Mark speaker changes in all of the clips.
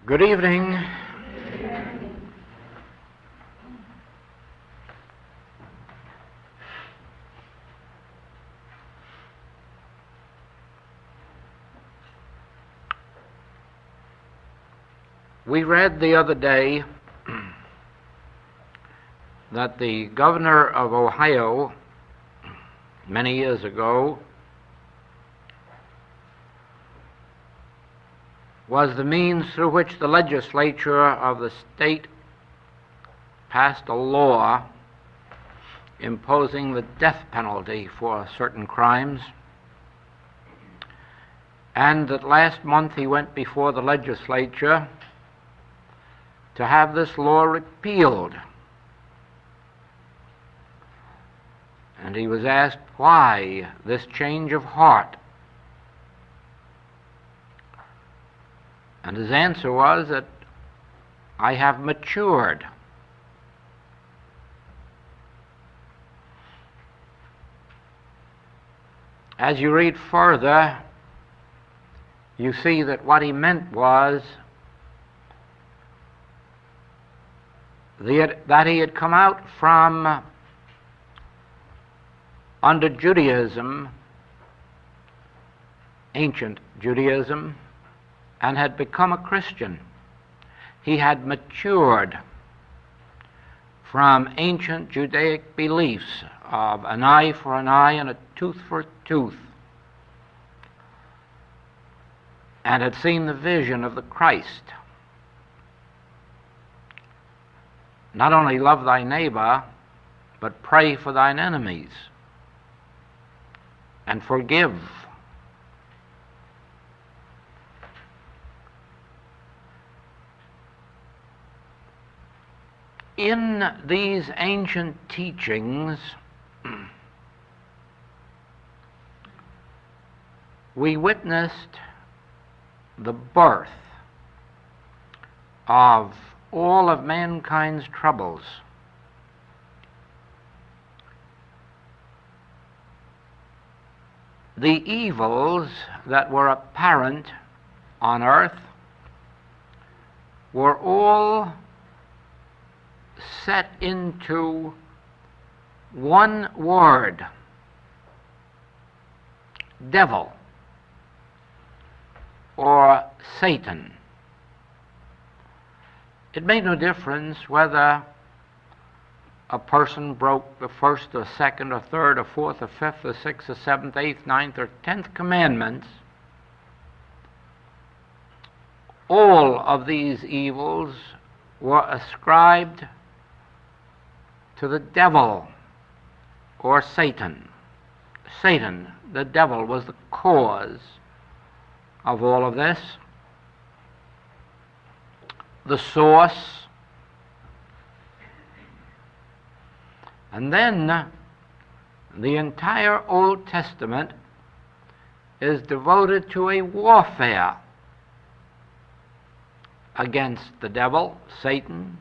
Speaker 1: Good evening. We read the other day that the governor of Ohio, many years ago, was the means through which the legislature of the state passed a law imposing the death penalty for certain crimes, and that last month he went before the legislature to have this law repealed. And he was asked why this change of heart. And his answer was that I have matured. As you read further, you see that what he meant was that he had come out from under Judaism, ancient Judaism, and had become a Christian. He had matured from ancient Judaic beliefs of an eye for an eye and a tooth for a tooth, and had seen the vision of the Christ. Not only love thy neighbor, but pray for thine enemies, and forgive. In these ancient teachings, we witnessed the birth of all of mankind's troubles. The evils that were apparent on earth were all set into one word: devil or Satan. It made no difference whether a person broke the first or second or third or fourth or fifth or sixth or seventh, eighth, ninth or 10th commandments. All of these evils were ascribed to the devil or Satan. Satan, the devil, was the cause of all of this, the source. And then the entire Old Testament is devoted to a warfare against the devil, Satan,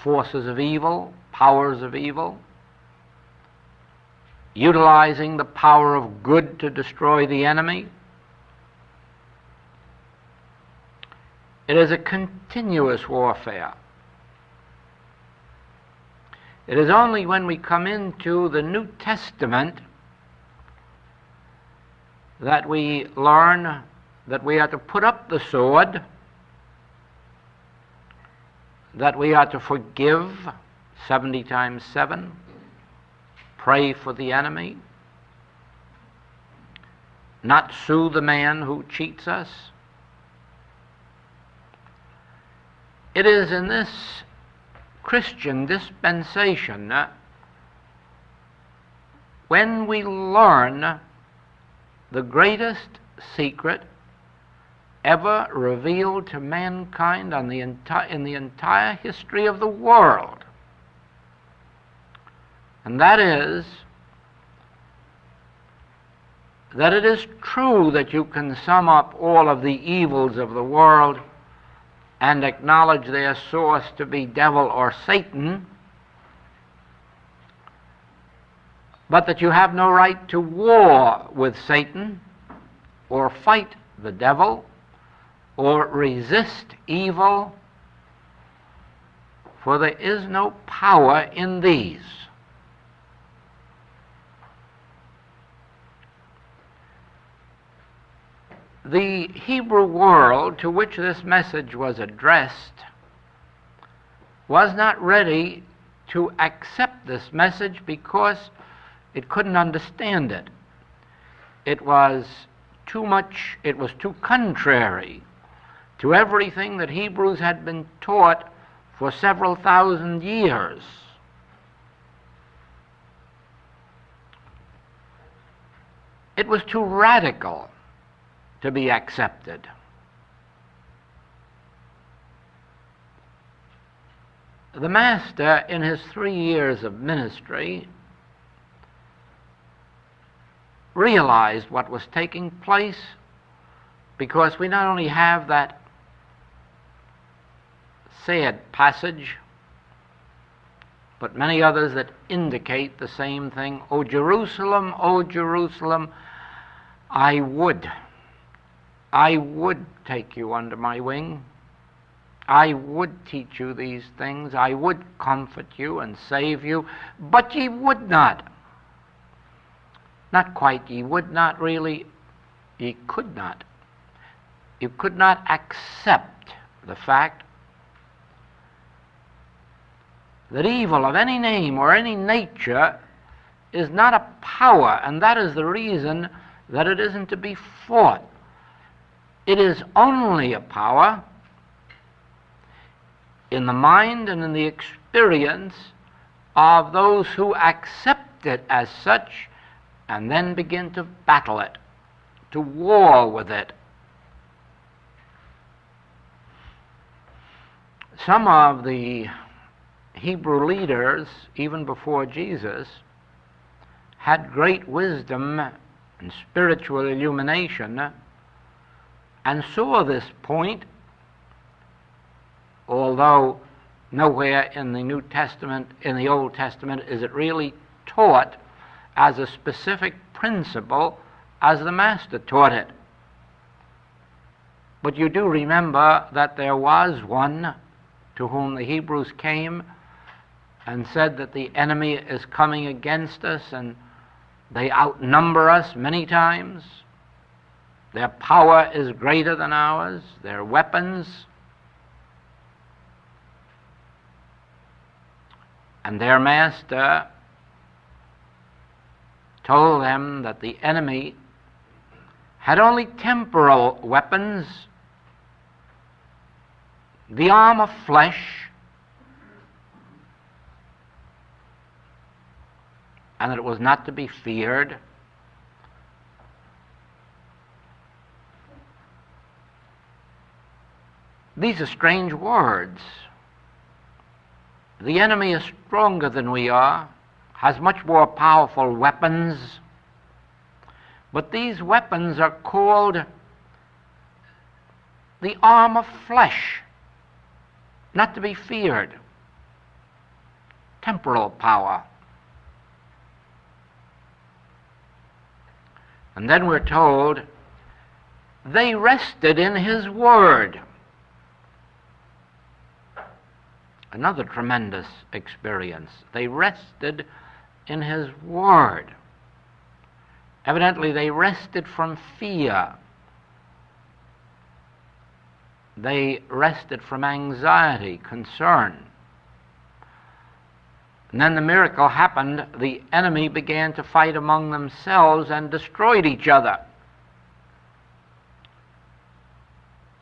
Speaker 1: forces of evil, powers of evil, utilizing the power of good to destroy the enemy. It is a continuous warfare. It is only when we come into the New Testament that we learn that we are to put up the sword, that we are to forgive 70 times 7, pray for the enemy, not sue the man who cheats us. It is in this Christian dispensation when we learn the greatest secret ever revealed to mankind in the entire history of the world. And that is that it is true that you can sum up all of the evils of the world and acknowledge their source to be devil or Satan, but that you have no right to war with Satan or fight the devil or resist evil, for there is no power in these. The Hebrew world to which this message was addressed was not ready to accept this message because it couldn't understand it. It was too contrary to everything that Hebrews had been taught for several thousand years. It was too radical to be accepted. The Master, in his 3 years of ministry, realized what was taking place, because we not only have that sad passage, but many others that indicate the same thing. O Jerusalem, I would take you under my wing. I would teach you these things. I would comfort you and save you, but ye would not. Not quite ye would not, really. Ye could not. You could not accept the fact that evil of any name or any nature is not a power, and that is the reason that it isn't to be fought. It is only a power in the mind and in the experience of those who accept it as such and then begin to battle it, to war with it. Some of the Hebrew leaders, even before Jesus, had great wisdom and spiritual illumination and saw this point, although nowhere in the New Testament, in the Old Testament, is it really taught as a specific principle as the Master taught it. But you do remember that there was one to whom the Hebrews came and said that the enemy is coming against us and they outnumber us many times. Their power is greater than ours, their weapons. And their Master told them that the enemy had only temporal weapons, the arm of flesh, and that it was not to be feared. These are strange words. The enemy is stronger than we are, has much more powerful weapons, but these weapons are called the arm of flesh, not to be feared, temporal power. And then we're told they rested in his word. Another tremendous experience. They rested in his word. Evidently, they rested from fear. They rested from anxiety, concern. And then the miracle happened. The enemy began to fight among themselves and destroyed each other.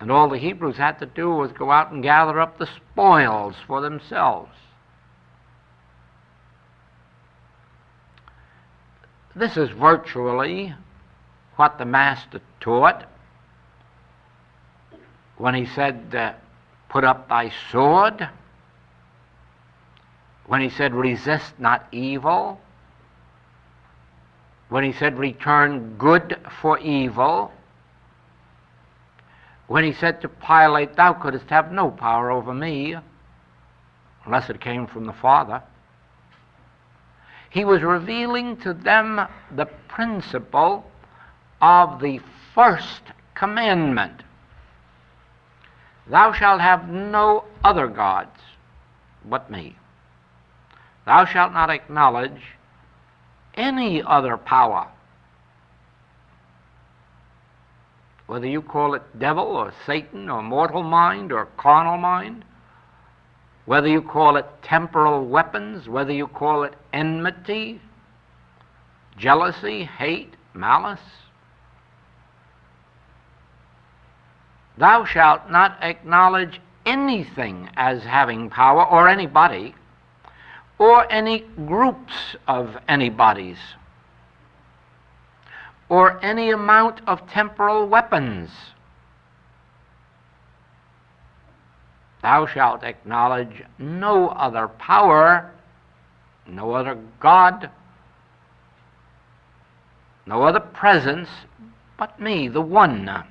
Speaker 1: And all the Hebrews had to do was go out and gather up the spoils for themselves. This is virtually what the Master taught when he said, put up thy sword, when he said, resist not evil, when he said, return good for evil, when he said to Pilate, thou couldst have no power over me unless it came from the Father. He was revealing to them the principle of the first commandment. Thou shalt have no other gods but me. Thou shalt not acknowledge any other power, whether you call it devil or Satan or mortal mind or carnal mind, whether you call it temporal weapons, whether you call it enmity, jealousy, hate, malice. Thou shalt not acknowledge anything as having power, or anybody, or any groups of anybody's, or any amount of temporal weapons. Thou shalt acknowledge no other power, no other God, no other presence but me, the One.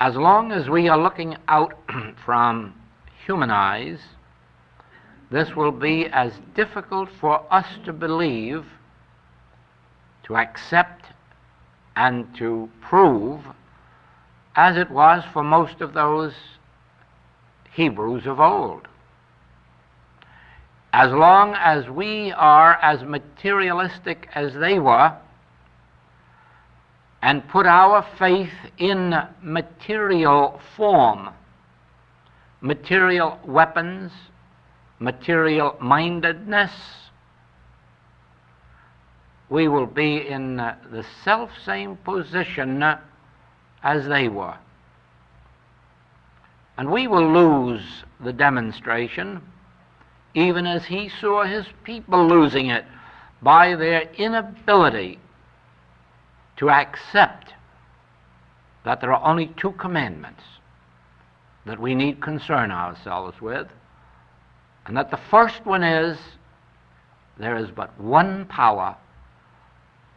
Speaker 1: As long as we are looking out from human eyes, this will be as difficult for us to believe, to accept, and to prove as it was for most of those Hebrews of old. As long as we are as materialistic as they were, and put our faith in material form, material weapons, material mindedness, we will be in the self-same position as they were. And we will lose the demonstration, even as he saw his people losing it, by their inability to accept that there are only two commandments that we need concern ourselves with, and that the first one is, there is but one power,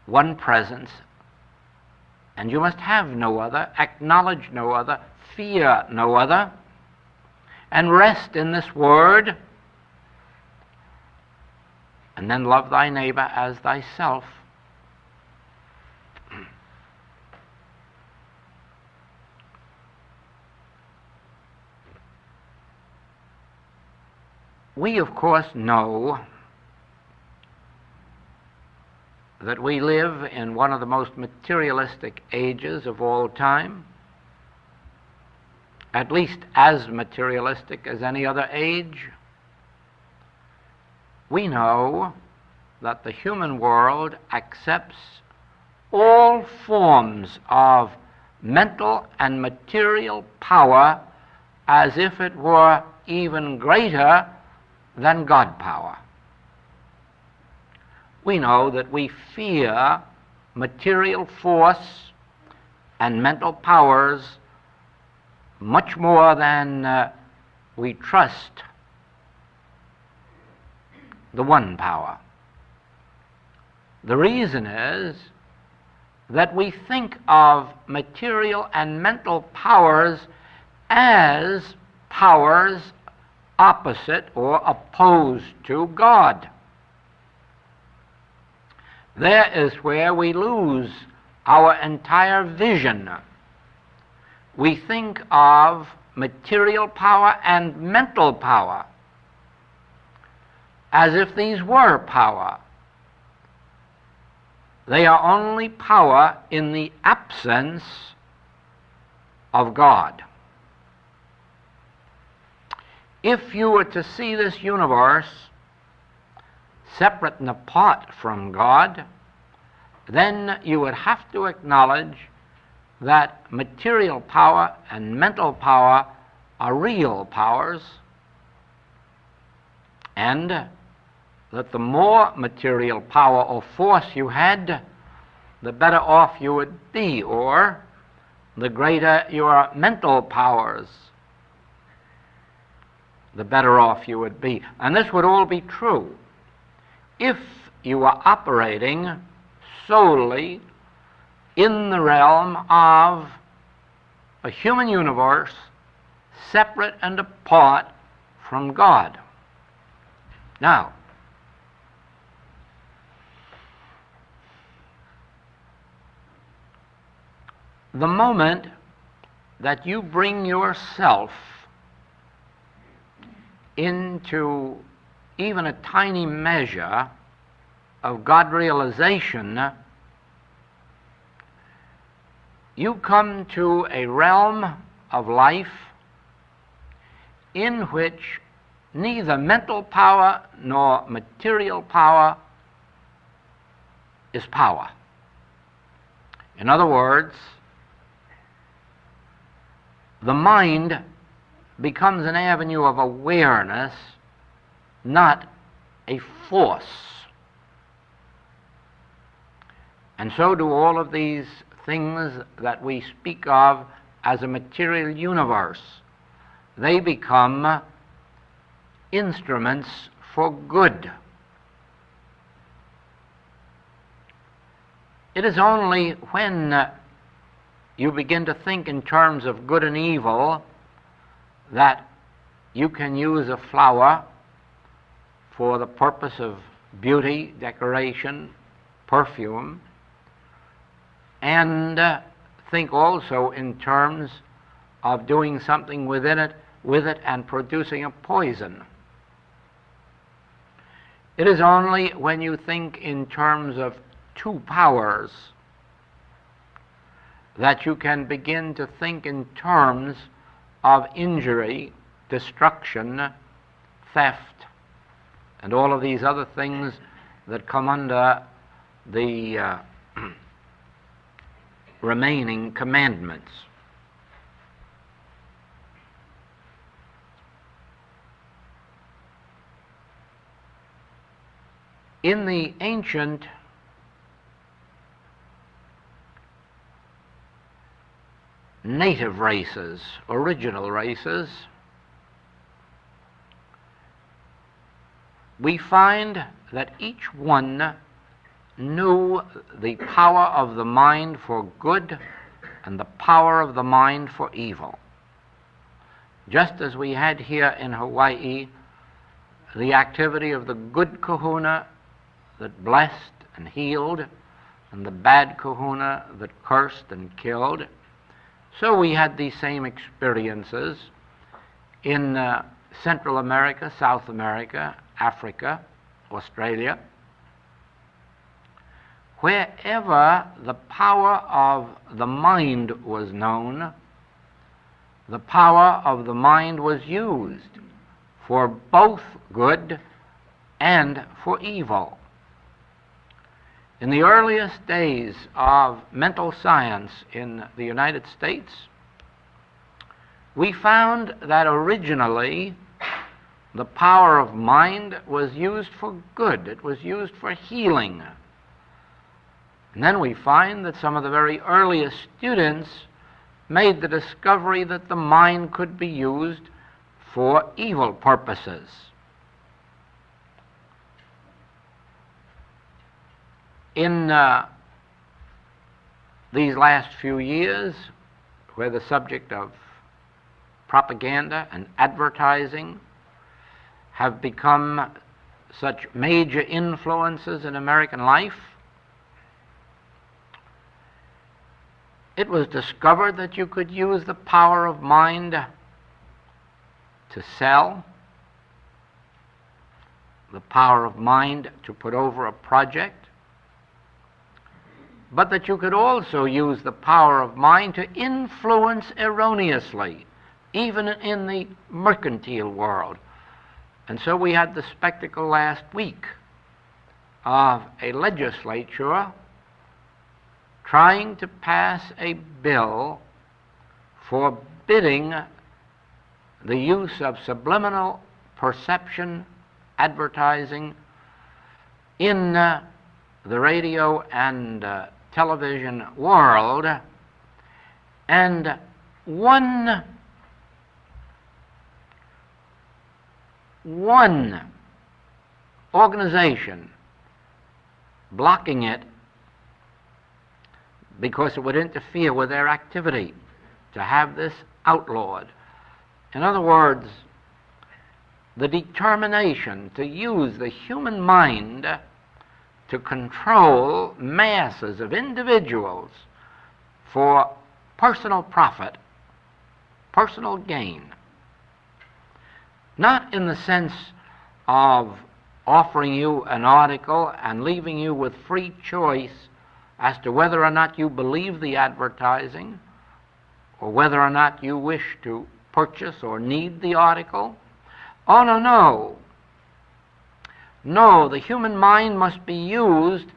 Speaker 1: one presence, and you must have no other, acknowledge no other, fear no other, and rest in this word, and then love thy neighbor as thyself. We, of course, know that we live in one of the most materialistic ages of all time, at least as materialistic as any other age. We know that the human world accepts all forms of mental and material power as if it were even greater than God power. We know that we fear material force and mental powers much more than we trust the one power. The reason is that we think of material and mental powers as powers opposite or opposed to God. There is where we lose our entire vision. We think of material power and mental power as if these were power. They are only power in the absence of God. If you were to see this universe separate and apart from God, then you would have to acknowledge that material power and mental power are real powers, and that the more material power or force you had, the better off you would be, or the greater your mental powers, the better off you would be. And this would all be true if you were operating solely in the realm of a human universe separate and apart from God. Now, the moment that you bring yourself into even a tiny measure of God realization, you come to a realm of life in which neither mental power nor material power is power. In other words, the mind becomes an avenue of awareness, not a force. And so do all of these things that we speak of as a material universe. They become instruments for good. It is only when you begin to think in terms of good and evil that you can use a flower for the purpose of beauty, decoration, perfume, and think also in terms of doing something with it and producing a poison. It is only when you think in terms of two powers that you can begin to think in terms of injury, destruction, theft, and all of these other things that come under the remaining commandments. In the ancient native races, original races, we find that each one knew the power of the mind for good and the power of the mind for evil. Just as we had here in Hawaii the activity of the good kahuna that blessed and healed, and the bad kahuna that cursed and killed, so we had these same experiences in Central America, South America, Africa, Australia. Wherever the power of the mind was known, the power of the mind was used for both good and for evil. In the earliest days of mental science in the United States, we found that originally the power of mind was used for good. It was used for healing. And then we find that some of the very earliest students made the discovery that the mind could be used for evil purposes. In these last few years, where the subject of propaganda and advertising have become such major influences in American life, it was discovered that you could use the power of mind to sell, the power of mind to put over a project, but that you could also use the power of mind to influence erroneously, even in the mercantile world. And so we had the spectacle last week of a legislature trying to pass a bill forbidding the use of subliminal perception advertising in the radio and television world, and one organization blocking it because it would interfere with their activity to have this outlawed. In other words, the determination to use the human mind to control masses of individuals for personal profit, personal gain. Not in the sense of offering you an article and leaving you with free choice as to whether or not you believe the advertising or whether or not you wish to purchase or need the article. Oh, no, no. No, the human mind must be used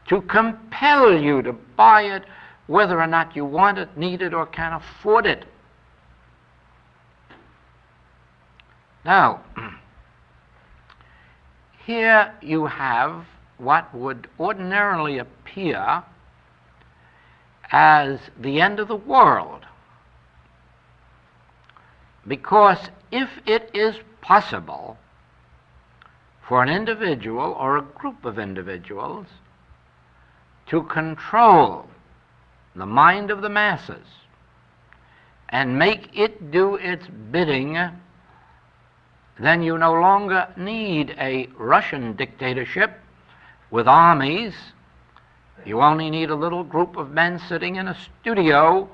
Speaker 1: to compel you to buy it whether or not you want it, need it, or can afford it. Now, here you have what would ordinarily appear as the end of the world. Because if it is possible for an individual or a group of individuals to control the mind of the masses and make it do its bidding, then you no longer need a Russian dictatorship with armies. You only need a little group of men sitting in a studio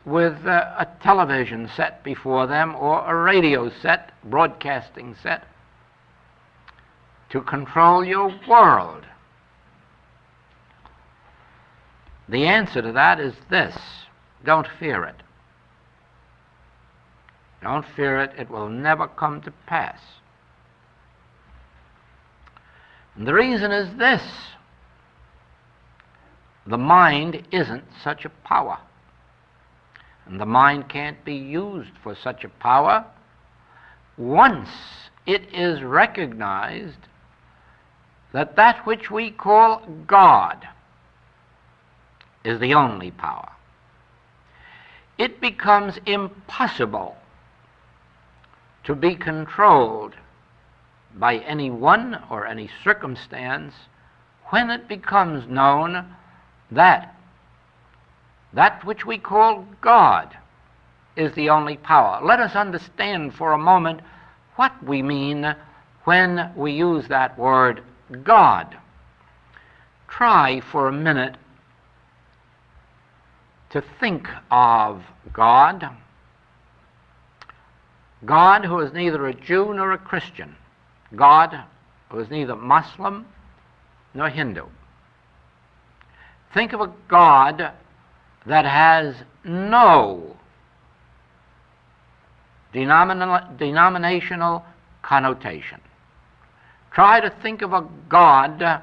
Speaker 1: with a television set before them or a radio set, broadcasting set, to control your world. The answer to that is this: don't fear it. Don't fear it. It will never come to pass. And the reason is this: the mind isn't such a power. And the mind can't be used for such a power once it is recognized that that which we call God is the only power. It becomes impossible to be controlled by anyone or any circumstance when it becomes known that that which we call God is the only power. Let us understand for a moment what we mean when we use that word God. Try for a minute to think of God. God who is neither a Jew nor a Christian. God who is neither Muslim nor Hindu. Think of a God that has no denominational connotation. Try to think of a God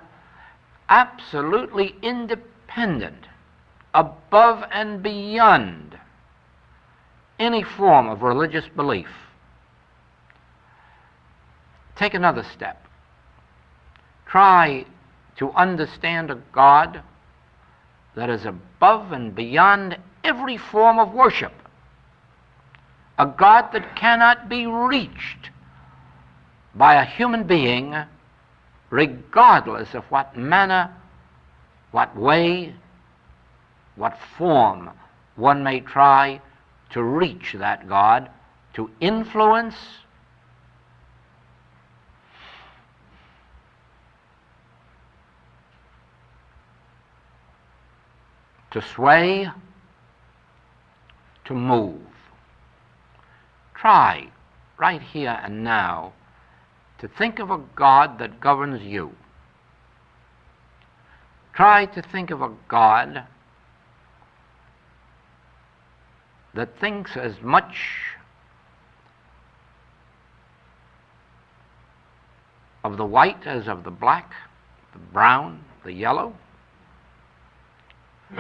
Speaker 1: absolutely independent, above and beyond any form of religious belief. Take another step. Try to understand a God that is above and beyond every form of worship. A God that cannot be reached by a human being, regardless of what manner, what way, what form one may try to reach that God, to influence, to sway, to move. Try, right here and now, to think of a God that governs you. Try to think of a God that thinks as much of the white as of the black, the brown, the yellow.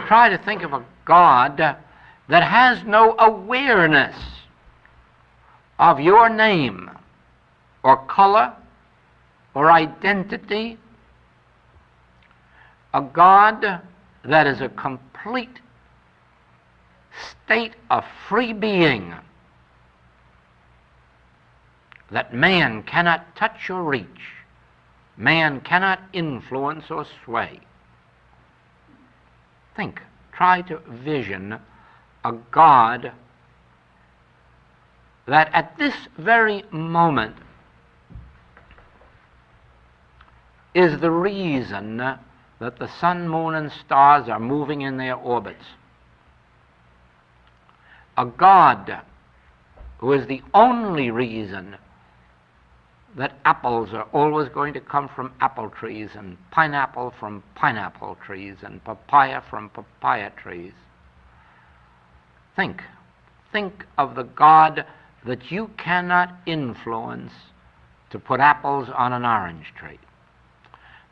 Speaker 1: Try to think of a God that has no awareness of your name or color or identity. A God that is a complete state of free being that man cannot touch or reach, man cannot influence or sway. Think, try to vision a God that at this very moment is the reason that the sun, moon, and stars are moving in their orbits. a God who is the only reason that apples are always going to come from apple trees, and pineapple from pineapple trees, and papaya from papaya trees. Think of the God that you cannot influence to put apples on an orange tree,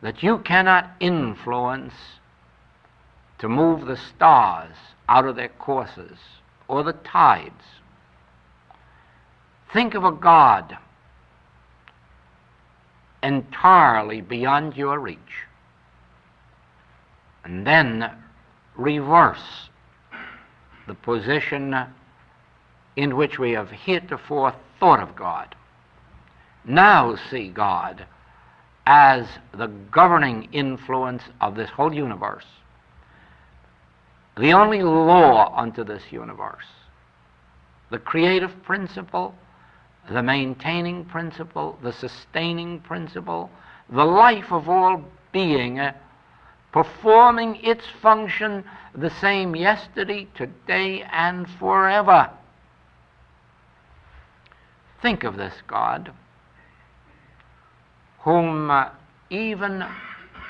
Speaker 1: that you cannot influence to move the stars out of their courses or the tides. Think of a God entirely beyond your reach, and then reverse the position in which we have heretofore thought of God. Now see God as the governing influence of this whole universe, the only law unto this universe, the creative principle, the maintaining principle, the sustaining principle, the life of all being, performing its function the same yesterday, today, and forever. Think of this God, whom even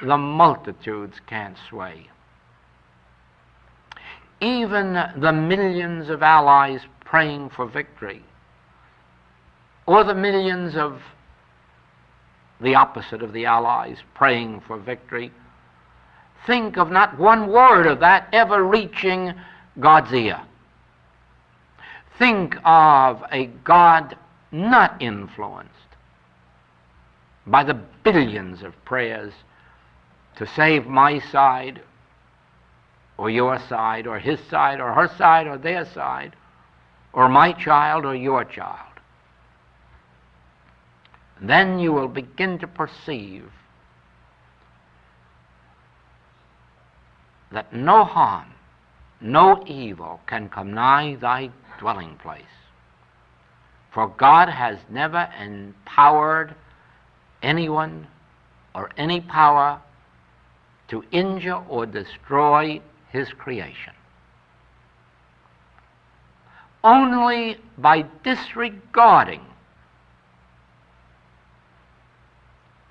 Speaker 1: the multitudes can't sway. Even the millions of allies praying for victory, or the millions of the opposite of the allies praying for victory, think of not one word of that ever reaching God's ear. Think of a God not influenced by the billions of prayers to save my side, or your side, or his side, or her side, or their side, or my child, or your child. Then you will begin to perceive that no harm, no evil can come nigh thy dwelling place. For God has never empowered anyone or any power to injure or destroy his creation. Only by disregarding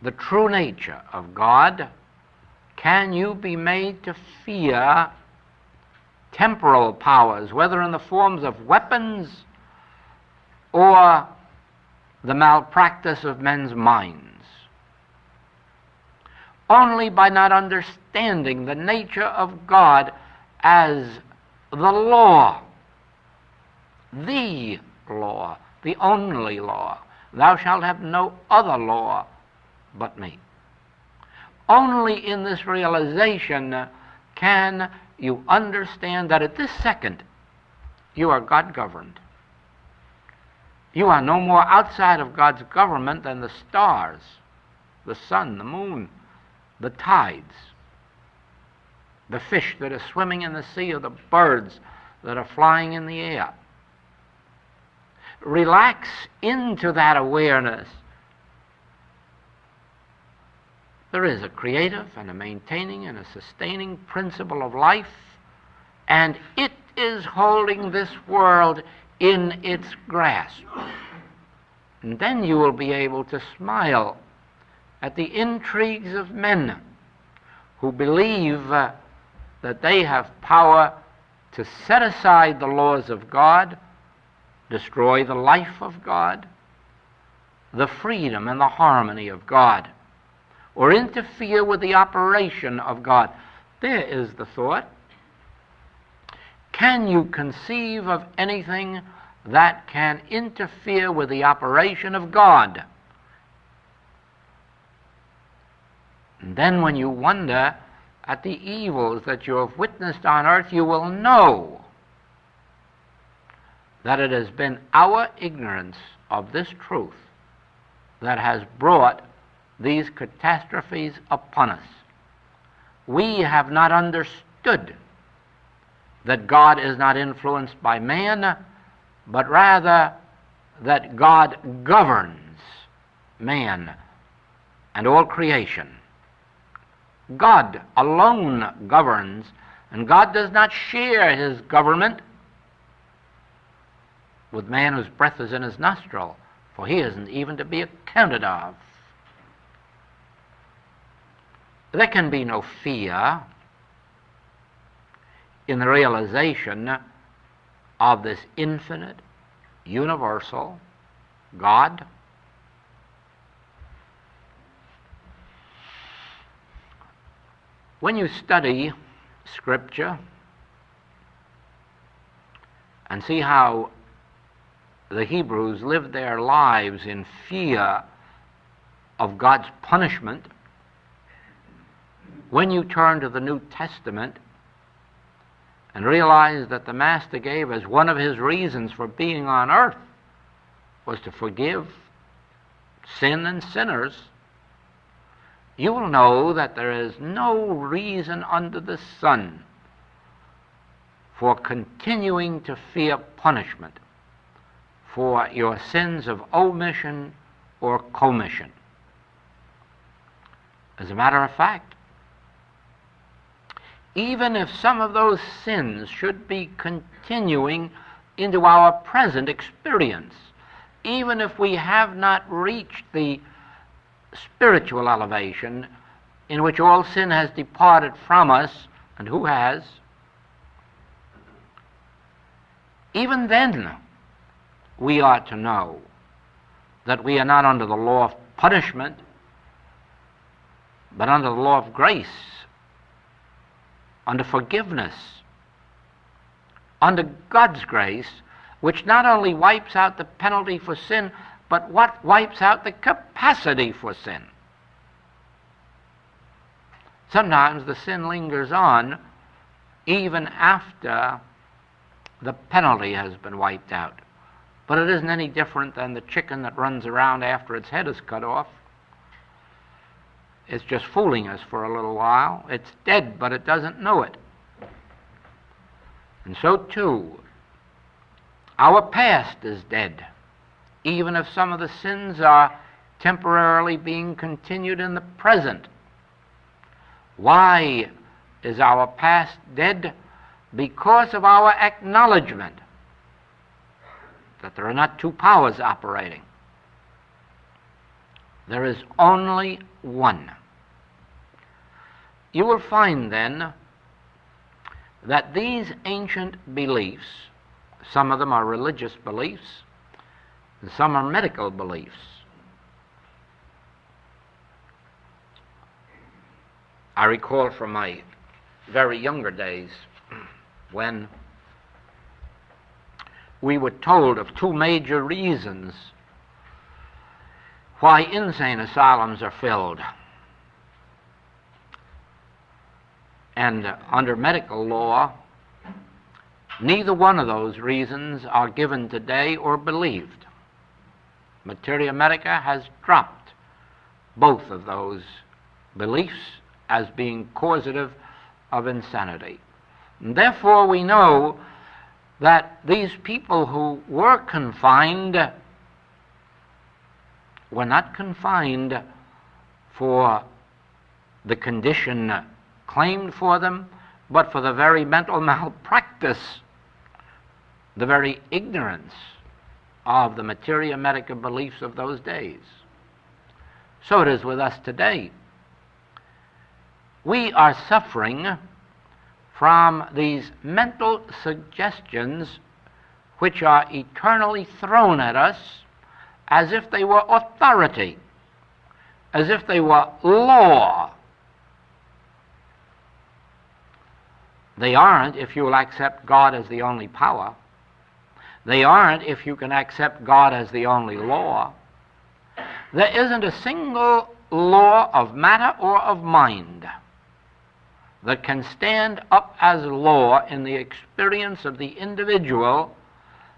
Speaker 1: the true nature of God can you be made to fear temporal powers, whether in the forms of weapons or the malpractice of men's minds. Only by not understanding the nature of God as the law, the only law. Thou shalt have no other law but me. Only in this realization can you understand that at this second you are God-governed. You are no more outside of God's government than the stars, the sun, the moon, the tides, the fish that are swimming in the sea, or the birds that are flying in the air. Relax into that awareness. There is a creative and a maintaining and a sustaining principle of life, and it is holding this world in its grasp. And then you will be able to smile at the intrigues of men who believe that they have power to set aside the laws of God, destroy the life of God, the freedom and the harmony of God, or interfere with the operation of God. There is the thought. Can you conceive of anything that can interfere with the operation of God? And then when you wonder at the evils that you have witnessed on earth, you will know that it has been our ignorance of this truth that has brought these catastrophes upon us. We have not understood that God is not influenced by man, but rather that God governs man and all creation. God alone governs, and God does not share his government with man whose breath is in his nostril, for he isn't even to be accounted of. There can be no fear in the realization of this infinite, universal God. When you study Scripture and see how the Hebrews lived their lives in fear of God's punishment, when you turn to the New Testament and realize that the Master gave as one of his reasons for being on earth was to forgive sin and sinners, you will know that there is no reason under the sun for continuing to fear punishment for your sins of omission or commission. As a matter of fact, even if some of those sins should be continuing into our present experience, even if we have not reached the spiritual elevation in which all sin has departed from us, and who has, even then we ought to know that we are not under the law of punishment, but under the law of grace, under forgiveness, under God's grace, which not only wipes out the penalty for sin, but what wipes out the capacity for sin. Sometimes the sin lingers on even after the penalty has been wiped out. But it isn't any different than the chicken that runs around after its head is cut off. It's just fooling us for a little while. It's dead, but it doesn't know it. And so too, our past is dead, even if some of the sins are temporarily being continued in the present. Why is our past dead? Because of our acknowledgement that there are not two powers operating. There is only one. You will find then that these ancient beliefs, some of them are religious beliefs, and some are medical beliefs. I recall from my very younger days when we were told of two major reasons why insane asylums are filled. And under medical law, neither one of those reasons are given today or believed. Materia Medica has dropped both of those beliefs as being causative of insanity. And therefore we know that these people who were confined were not confined for the condition claimed for them, but for the very mental malpractice, the very ignorance of the materia medica beliefs of those days. So it is with us today. We are suffering from these mental suggestions which are eternally thrown at us as if they were authority, as if they were law. They aren't if you will accept God as the only power. They aren't if you can accept God as the only law. There isn't a single law of matter or of mind that can stand up as law in the experience of the individual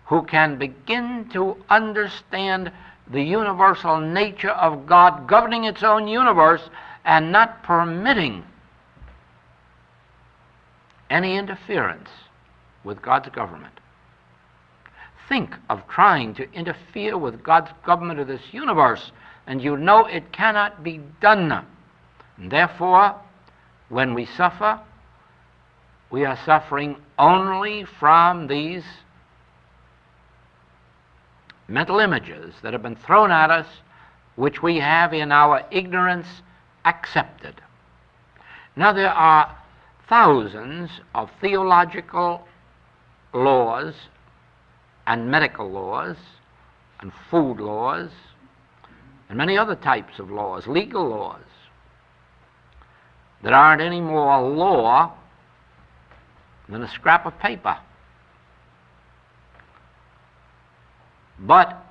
Speaker 1: who can begin to understand the universal nature of God governing its own universe and not permitting any interference with God's government. Think of trying to interfere with God's government of this universe, and you know it cannot be done. And therefore, when we suffer, we are suffering only from these mental images that have been thrown at us, which we have in our ignorance accepted. Now, there are thousands of theological laws and medical laws and food laws and many other types of laws, legal laws, that aren't any more law than a scrap of paper. But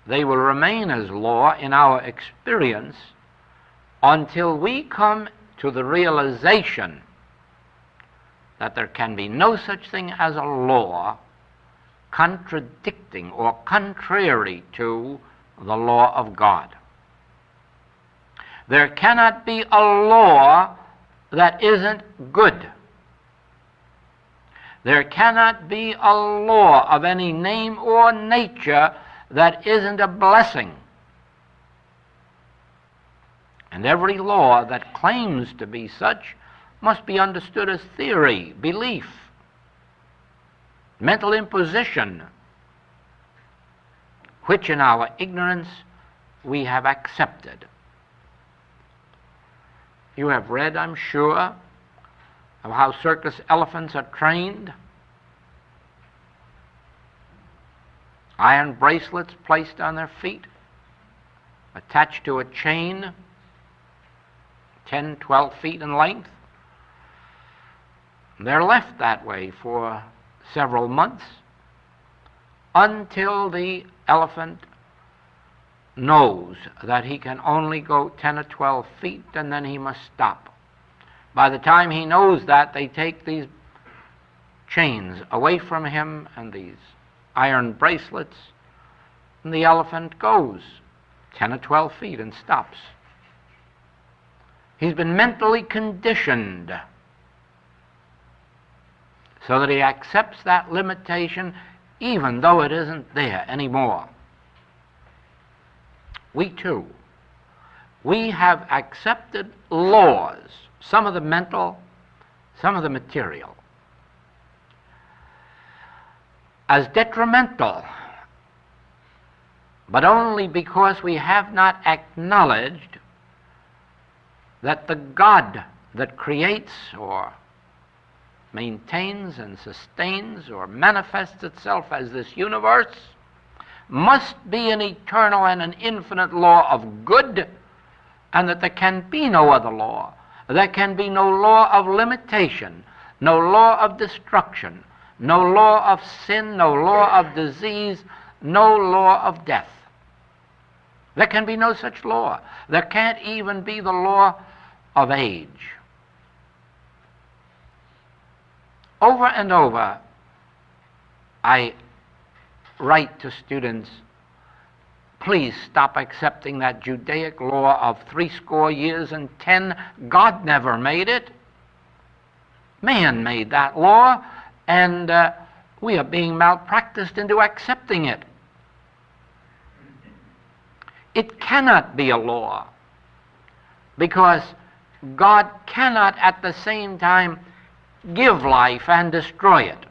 Speaker 1: they will remain as law in our experience until we come to the realization that there can be no such thing as a law contradicting or contrary to the law of God. There cannot be a law that isn't good. There cannot be a law of any name or nature that isn't a blessing. And every law that claims to be such must be understood as theory, belief, mental imposition, which in our ignorance we have accepted. You have read, I'm sure, of how circus elephants are trained. Iron bracelets placed on their feet, attached to a chain 10, 12 feet in length. They're left that way for several months until the elephant knows that he can only go 10 or 12 feet and then he must stop. By the time he knows that, they take these chains away from him and these iron bracelets, and the elephant goes 10 or 12 feet and stops. He's been mentally conditioned so that he accepts that limitation even though it isn't there anymore. We too, we have accepted laws, some of the mental, some of the material, as detrimental, but only because we have not acknowledged that the God that creates or maintains and sustains or manifests itself as this universe must be an eternal and an infinite law of good, and that there can be no other law. There can be no law of limitation, no law of destruction, no law of sin, no law of disease, no law of death. There can be no such law. There can't even be the law of age. Over and over, I write to students, please stop accepting that Judaic law of 70 years and 10. God never made it. Man made that law, and we are being malpracticed into accepting it. It cannot be a law, because God cannot at the same time give life and destroy it.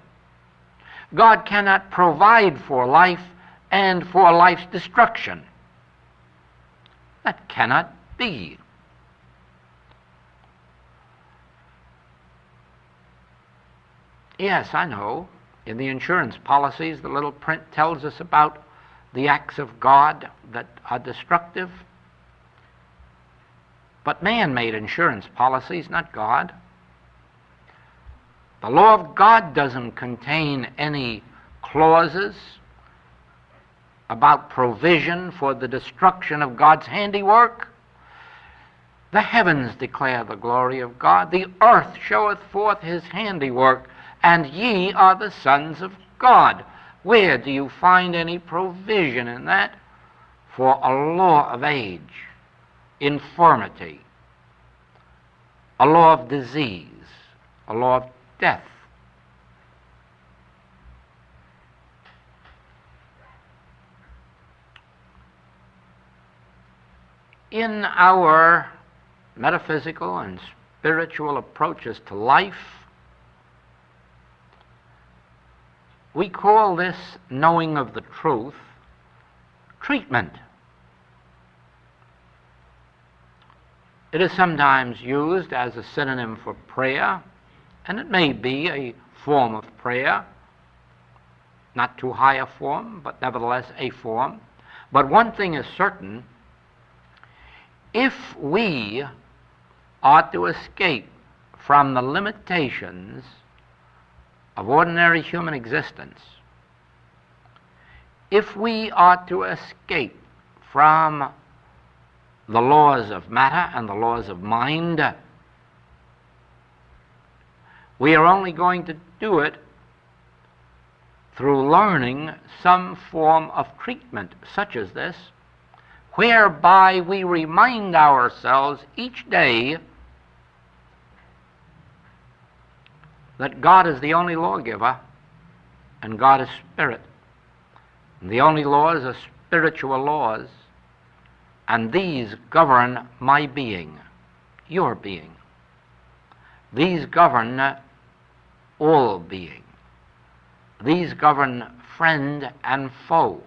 Speaker 1: God cannot provide for life and for life's destruction. That cannot be. Yes, I know. In the insurance policies, the little print tells us about the acts of God that are destructive. But man made insurance policies, not God. The law of God doesn't contain any clauses about provision for the destruction of God's handiwork. The heavens declare the glory of God. The earth showeth forth his handiwork, and ye are the sons of God. Where do you find any provision in that for a law of age, infirmity, a law of disease, a law of death? In our metaphysical and spiritual approaches to life, we call this knowing of the truth treatment. It is sometimes used as a synonym for prayer, and it may be a form of prayer, not too high a form, but nevertheless a form. But one thing is certain: if we are to escape from the limitations of ordinary human existence, if we are to escape from the laws of matter and the laws of mind, we are only going to do it through learning some form of treatment such as this, whereby we remind ourselves each day that God is the only lawgiver and God is spirit. And the only laws are spiritual laws, and these govern my being, your being. These govern all being. These govern friend and foe.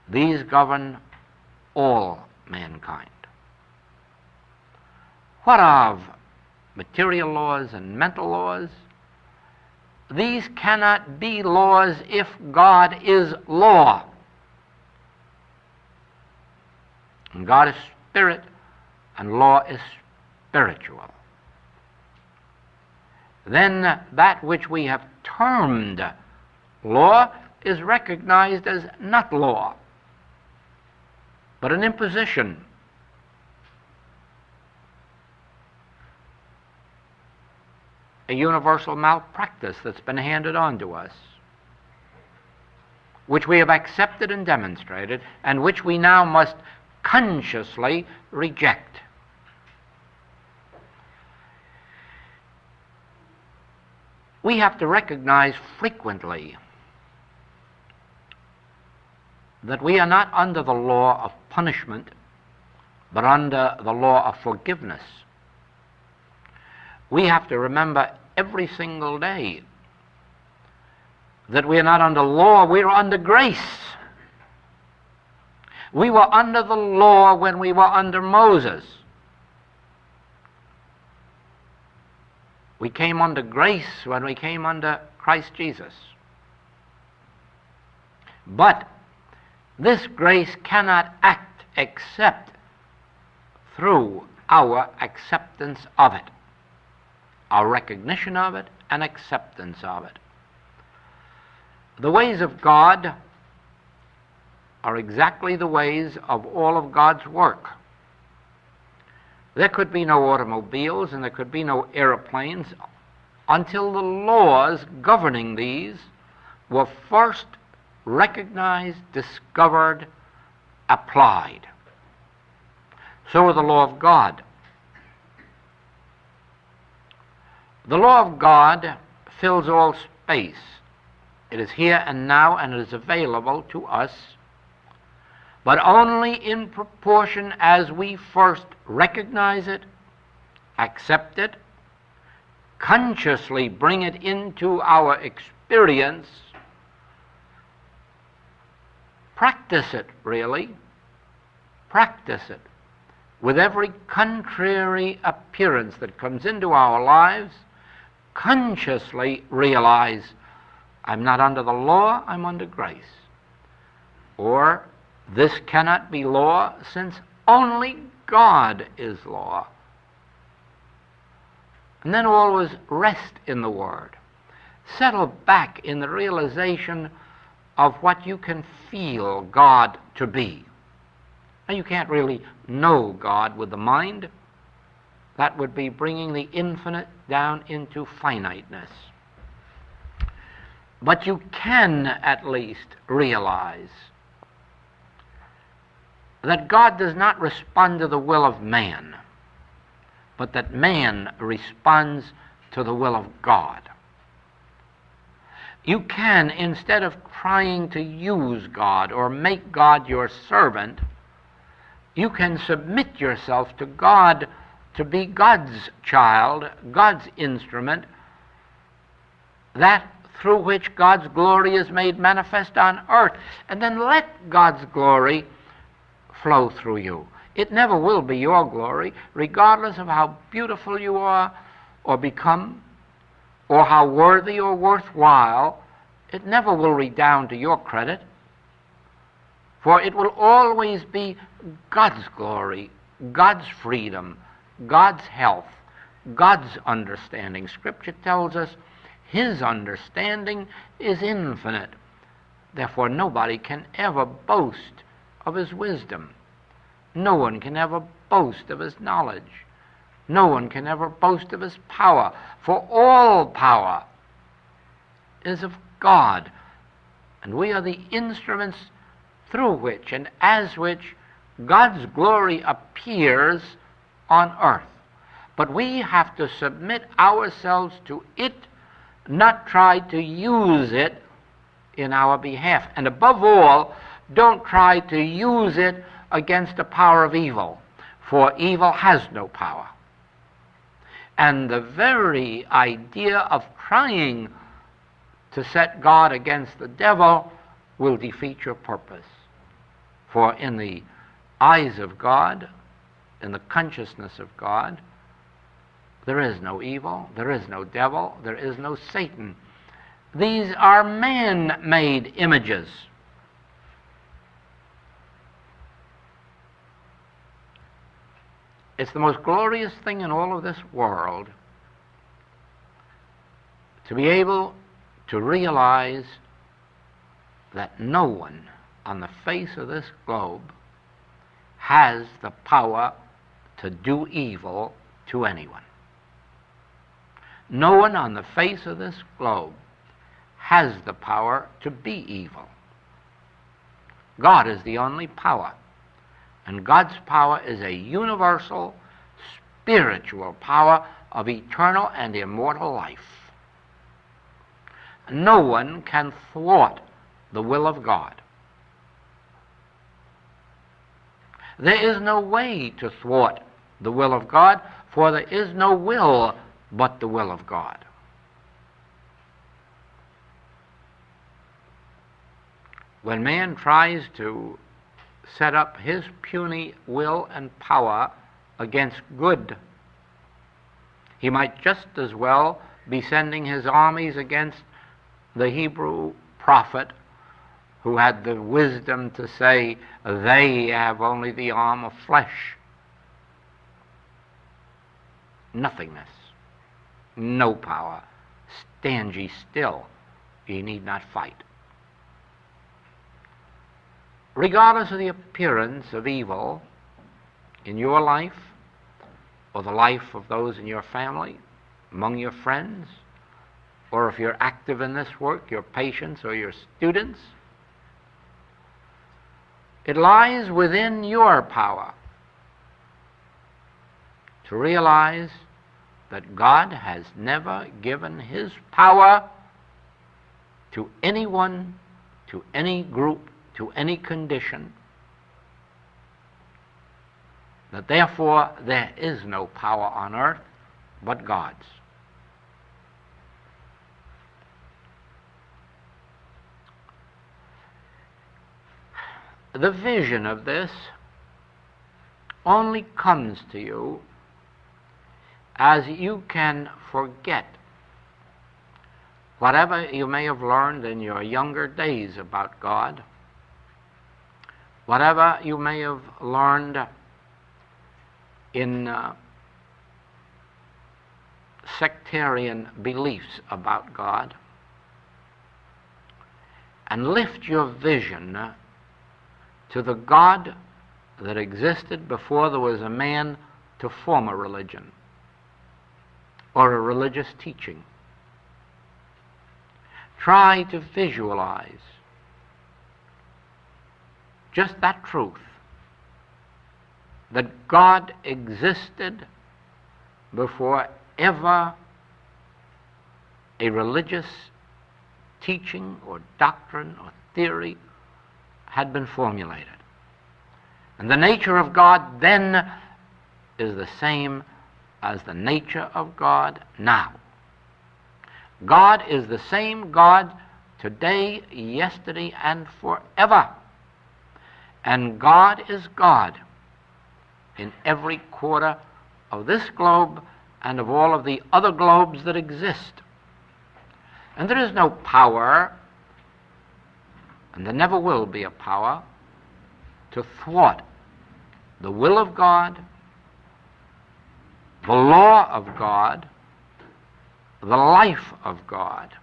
Speaker 1: These govern all mankind. What of material laws and mental laws? These cannot be laws if God is law. And God is spirit, and law is spiritual. Then that which we have termed law is recognized as not law, but an imposition. A universal malpractice that's been handed on to us, which we have accepted and demonstrated, and which we now must consciously reject. We have to recognize frequently that we are not under the law of punishment, but under the law of forgiveness. We have to remember every single day that we are not under law, we are under grace. We were under the law when we were under Moses. We came under grace when we came under Christ Jesus. But this grace cannot act except through our acceptance of it, our recognition of it and acceptance of it. The ways of God are exactly the ways of all of God's work. There could be no automobiles and there could be no airplanes until the laws governing these were first recognized, discovered, applied. So are the law of God. The law of God fills all space. It is here and now, and it is available to us, but only in proportion as we first recognize it, accept it, consciously bring it into our experience, practice it, really, practice it with every contrary appearance that comes into our lives, consciously realize, I'm not under the law, I'm under grace. Or, this cannot be law, since only God is law. And then always rest in the Word. Settle back in the realization of what you can feel God to be. Now, you can't really know God with the mind. That would be bringing the infinite down into finiteness. But you can at least realize that God does not respond to the will of man, but that man responds to the will of God. You can, instead of trying to use God or make God your servant, you can submit yourself to God to be God's child, God's instrument, that through which God's glory is made manifest on earth. And then let God's glory flow through you. It never will be your glory, regardless of how beautiful you are or become, or how worthy or worthwhile. It never will redound to your credit, for it will always be God's glory, God's freedom, God's health, God's understanding. Scripture tells us His understanding is infinite. Therefore, nobody can ever boast of His wisdom. No one can ever boast of His knowledge. No one can ever boast of His power, for all power is of God, and we are the instruments through which and as which God's glory appears on earth. But we have to submit ourselves to it, not try to use it in our behalf. And above all, don't try to use it against the power of evil, for evil has no power. And the very idea of trying to set God against the devil will defeat your purpose. For in the eyes of God, in the consciousness of God, there is no evil, there is no devil, there is no Satan. These are man-made images. It's the most glorious thing in all of this world to be able to realize that no one on the face of this globe has the power to do evil to anyone. No one on the face of this globe has the power to be evil. God is the only power. And God's power is a universal, spiritual power of eternal and immortal life. No one can thwart the will of God. There is no way to thwart the will of God, for there is no will but the will of God. When man tries to set up his puny will and power against good, he might just as well be sending his armies against the Hebrew prophet who had the wisdom to say, they have only the arm of flesh. Nothingness, no power. Stand ye still, ye need not fight. Regardless of the appearance of evil in your life or the life of those in your family, among your friends, or if you're active in this work, your patients or your students, it lies within your power to realize that God has never given His power to anyone, to any group, to any condition, that therefore there is no power on earth but God's. The vision of this only comes to you as you can forget whatever you may have learned in your younger days about God, whatever you may have learned in sectarian beliefs about God, and lift your vision to the God that existed before there was a man to form a religion or a religious teaching. Try to visualize just that truth, that God existed before ever a religious teaching or doctrine or theory had been formulated. And the nature of God then is the same as the nature of God now. God is the same God today, yesterday, and forever. And God is God in every quarter of this globe and of all of the other globes that exist. And there is no power, and there never will be a power, to thwart the will of God, the law of God, the life of God,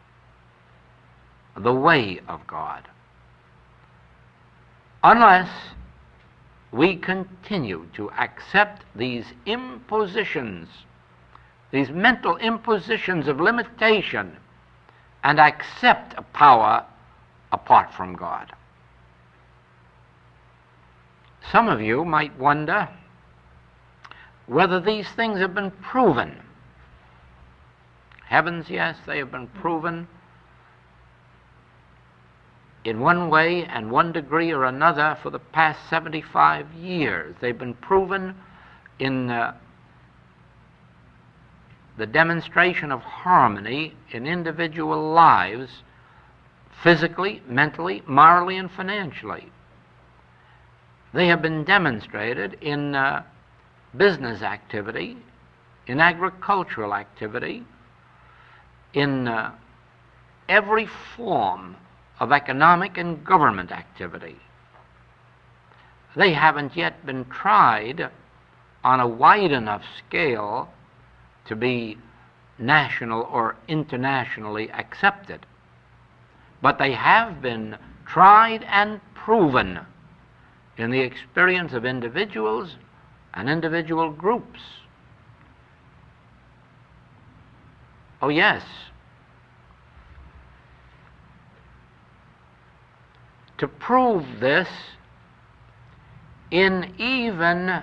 Speaker 1: the way of God, unless we continue to accept these impositions, these mental impositions of limitation, and accept a power apart from God. Some of you might wonder whether these things have been proven. Heavens, yes, they have been proven in one way and one degree or another for the past 75 years. They've been proven in the demonstration of harmony in individual lives, physically, mentally, morally, and financially. They have been demonstrated in business activity, in agricultural activity, in every form of economic and government activity. They haven't yet been tried on a wide enough scale to be national or internationally accepted. But they have been tried and proven in the experience of individuals and individual groups. Oh, yes. To prove this in even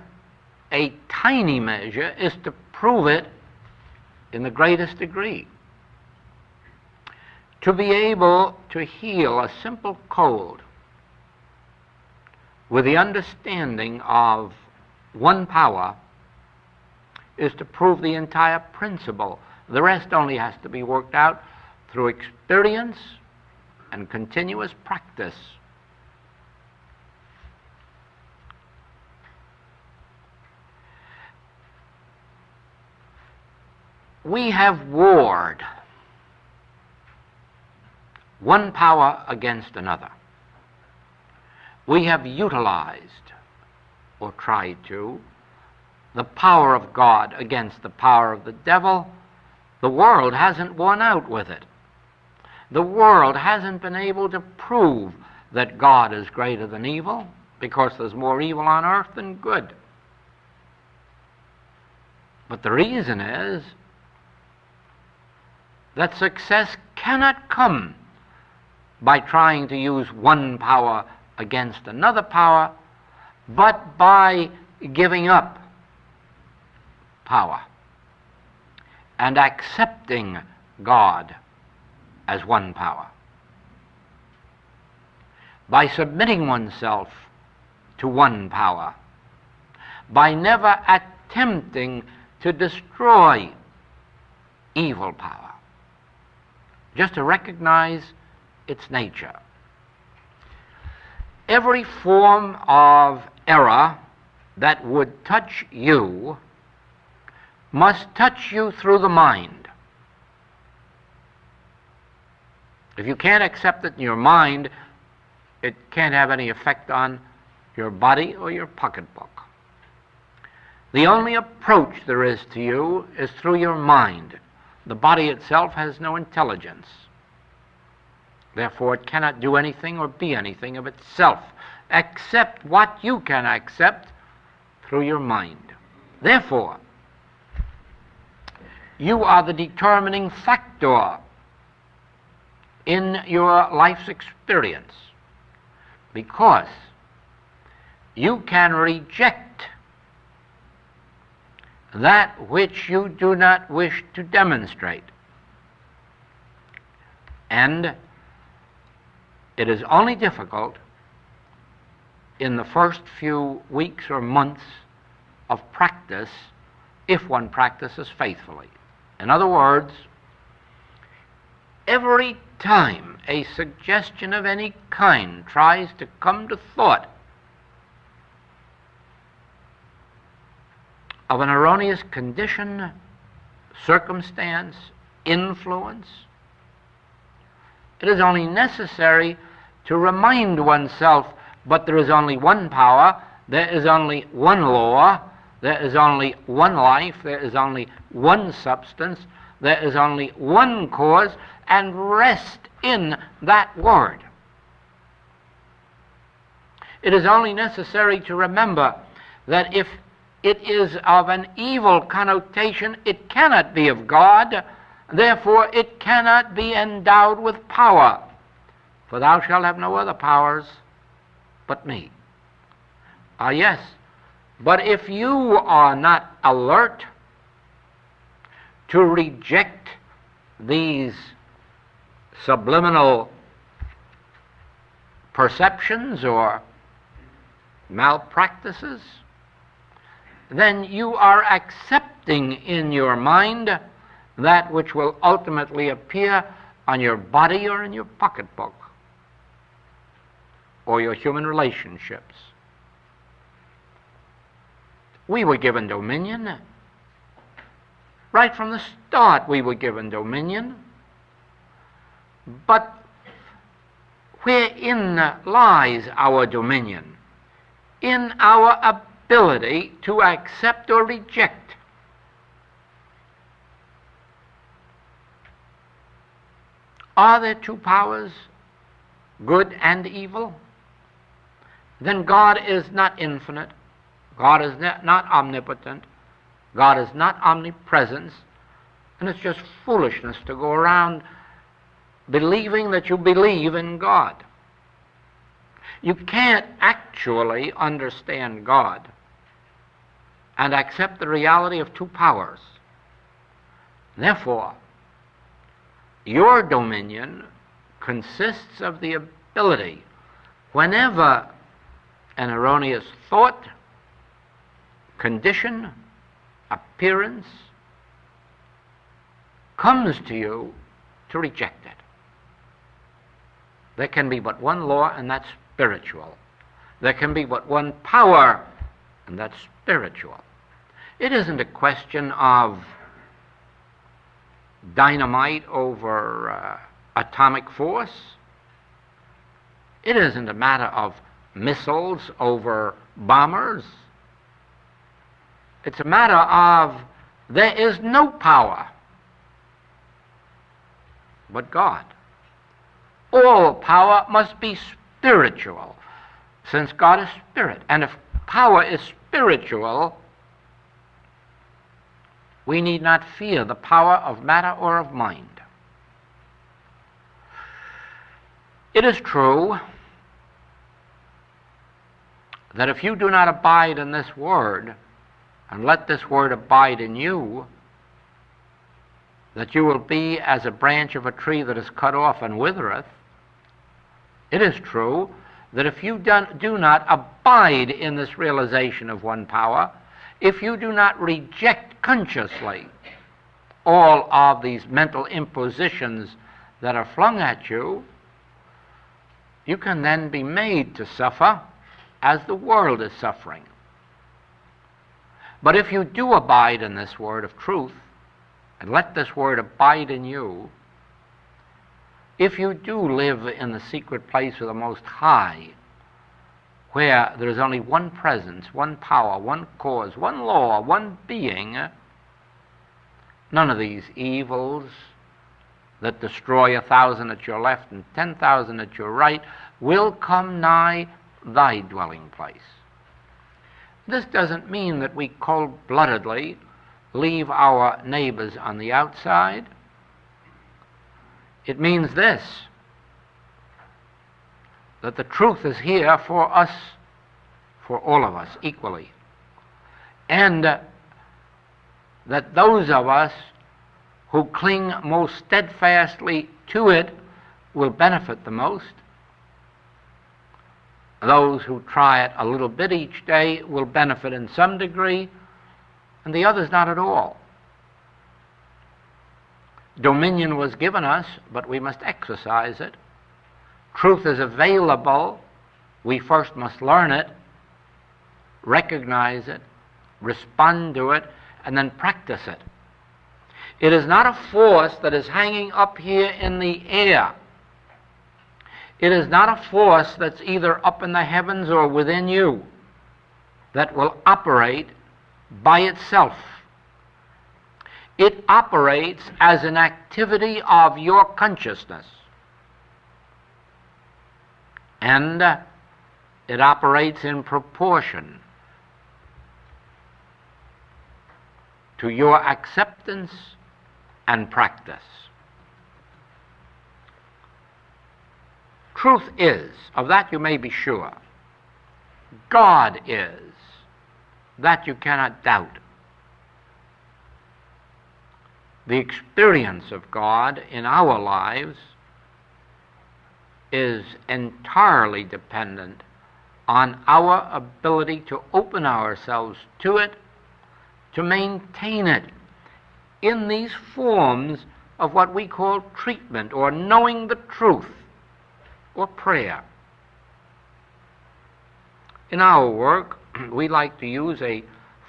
Speaker 1: a tiny measure is to prove it in the greatest degree. To be able to heal a simple cold with the understanding of one power is to prove the entire principle. The rest only has to be worked out through experience and continuous practice. We have warred one power against another. We have utilized, or tried to, the power of God against the power of the devil. The world hasn't won out with it. The world hasn't been able to prove that God is greater than evil, because there's more evil on earth than good. But the reason is that success cannot come by trying to use one power against another power, but by giving up power and accepting God as one power, by submitting oneself to one power, by never attempting to destroy evil power, just to recognize its nature. Every form of error that would touch you must touch you through the mind. If you can't accept it in your mind, it can't have any effect on your body or your pocketbook. The only approach there is to you is through your mind. The body itself has no intelligence. Therefore, it cannot do anything or be anything of itself, except what you can accept through your mind. Therefore, you are the determining factor in your life's experience, because you can reject that which you do not wish to demonstrate. And it is only difficult in the first few weeks or months of practice if one practices faithfully. In other words, every time a suggestion of any kind tries to come to thought of an erroneous condition, circumstance, influence, it is only necessary to remind oneself, but there is only one power, there is only one law, there is only one life, there is only one substance, there is only one cause, and rest in that word. It is only necessary to remember that if it is of an evil connotation, it cannot be of God, therefore it cannot be endowed with power. For thou shalt have no other powers but me. Yes, but if you are not alert to reject these subliminal perceptions or malpractices, then you are accepting in your mind that which will ultimately appear on your body or in your pocketbook or your human relationships. We were given dominion. Right from the start we were given dominion. But wherein lies our dominion? In our ability to accept or reject. Are there two powers, good and evil? Then God is not infinite. God is not omnipotent. God is not omnipresent. And it's just foolishness to go around believing that you believe in God. You can't actually understand God and accept the reality of two powers. Therefore, your dominion consists of the ability, whenever an erroneous thought, condition, appearance comes to you, to reject it. There can be but one law, and that's spiritual. There can be but one power, and that's spiritual. It isn't a question of dynamite over atomic force. It isn't a matter of missiles over bombers. It's a matter of there is no power but God. All power must be spiritual, since God is spirit. And if power is spiritual, we need not fear the power of matter or of mind. It is true that if you do not abide in this word, and let this word abide in you, that you will be as a branch of a tree that is cut off and withereth. It is true that if you do not abide in this realization of one power, if you do not reject consciously all of these mental impositions that are flung at you, you can then be made to suffer as the world is suffering. But if you do abide in this word of truth, and let this word abide in you, if you do live in the secret place of the Most High, where there is only one presence, one power, one cause, one law, one being, none of these evils that destroy 1,000 at your left and 10,000 at your right will come nigh thy dwelling place. This doesn't mean that we cold-bloodedly leave our neighbors on the outside. It means this, that the truth is here for us, for all of us equally, and that those of us who cling most steadfastly to it will benefit the most. Those who try it a little bit each day will benefit in some degree, and the others not at all. Dominion was given us, but we must exercise it. Truth is available. We first must learn it, recognize it, respond to it, and then practice it. It is not a force that is hanging up here in the air. It is not a force that's either up in the heavens or within you that will operate by itself. It operates as an activity of your consciousness. And it operates in proportion to your acceptance and practice. Truth is, of that you may be sure. God is, that you cannot doubt. The experience of God in our lives is entirely dependent on our ability to open ourselves to it, to maintain it in these forms of what we call treatment, or knowing the truth, or prayer. In our work, we like to use a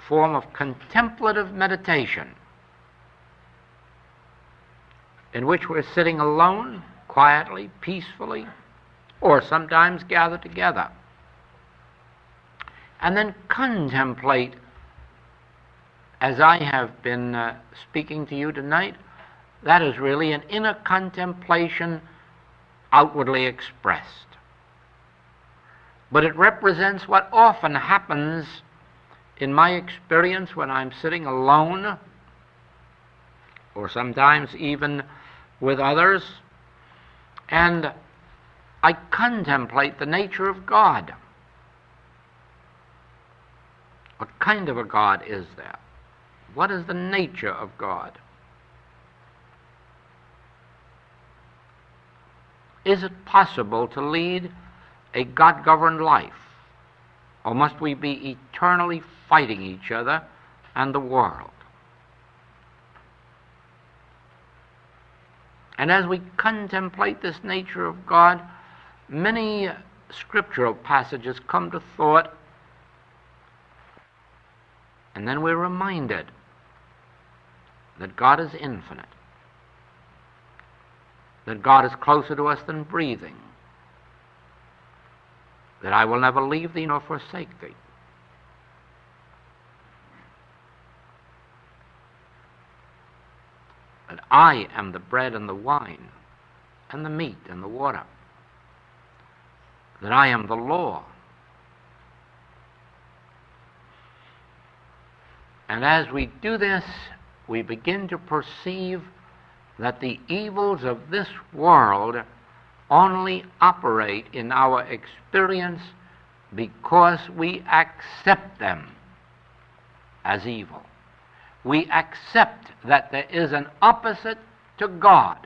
Speaker 1: form of contemplative meditation in which we're sitting alone, quietly, peacefully, or sometimes gathered together, and then contemplate, as I have been speaking to you tonight. That is really an inner contemplation outwardly expressed. But it represents what often happens in my experience when I'm sitting alone, or sometimes even with others, and I contemplate the nature of God. What kind of a God is there? What is the nature of God? Is it possible to lead a God-governed life? Or must we be eternally fighting each other and the world? And as we contemplate this nature of God, many scriptural passages come to thought, and then we're reminded that God is infinite, that God is closer to us than breathing, that I will never leave thee nor forsake thee. That I am the bread and the wine and the meat and the water. That I am the law. And as we do this, we begin to perceive that the evils of this world only operate in our experience because we accept them as evil. We accept that there is an opposite to God.